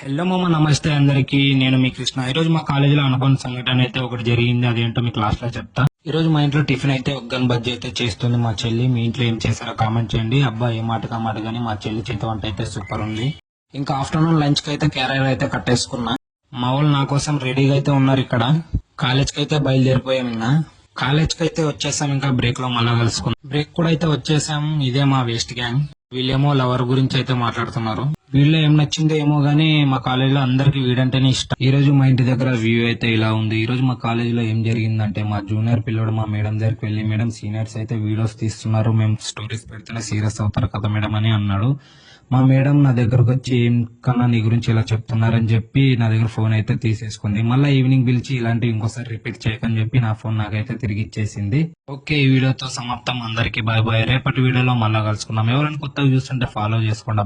Hello మామ, నమస్తే అందరికి. నేను మీ కృష్ణ. ఈ రోజు మా కాలేజీలో అనుకున్న సంఘటన అయితే ఒకటి జరిగింది. అదేంటో మీ క్లాస్ లో చెప్తా. ఈ రోజు మా ఇంట్లో టిఫిన్ అయితే ఒగ్గన్ బజ్జీ అయితే చేస్తుంది మా చెల్లి. మీ ఇంట్లో ఏం చేశారో కామెంట్ చేయండి. అబ్బా, ఏ మాట కామాట కానీ మా చెల్లి చేతి వంట అయితే సూపర్ ఉంది. ఇంకా ఆఫ్టర్నూన్ లంచ్ కి అయితే క్యారియర్ అయితే కట్టేసుకున్నా. మా వాళ్ళు నా కోసం రెడీగా అయితే ఉన్నారు. ఇక్కడ కాలేజ్ కి అయితే బయలుదేరిపోయాం. ఇంకా కాలేజ్ కి అయితే వచ్చేసాం. ఇంకా బ్రేక్ లో మళ్ళా కలుసుకున్నాం. బ్రేక్ కూడా అయితే వచ్చేసాం. ఇదే మా వేస్ట్ గ్యాంగ్. వీళ్ళేమో లవర్ గురించి అయితే మాట్లాడుతున్నారు. వీళ్ళు ఏం నచ్చిందో ఏమో గానీ మా కాలేజీలో అందరికి వీడంటేనే ఇష్టం. ఈ రోజు మా ఇంటి దగ్గర వ్యూ అయితే ఇలా ఉంది. ఈ రోజు మా కాలేజీలో ఏం జరిగిందంటే, మా జూనియర్ పిల్లడు మా మేడం దగ్గరికి వెళ్ళి, మేడం సీనియర్స్ అయితే వీడియోస్ తీస్తున్నారు, మేము స్టోరీస్ పెడితేనే సీరియస్ అవుతారు కదా మేడం అని అన్నాడు. మా మేడం నా దగ్గరకు వచ్చి, ఏం కన్నా నీ గురించి ఇలా చెప్తున్నారని చెప్పి నా దగ్గర ఫోన్ అయితే తీసేసుకుంది. మళ్ళీ ఈవినింగ్ పిలిచి ఇలాంటివి ఇంకోసారి రిపీట్ చేయకని చెప్పి నా ఫోన్ నాకైతే తిరిగి ఇచ్చేసింది. ఓకే, ఈ వీడియోతో సమాప్తం. అందరికి బాయ్ బాయ్. రేపటి వీడియోలో మళ్ళా కలుసుకుందాం. ఎవరైనా కొత్తగా చూస్తుంటే ఫాలో చేసుకోండి.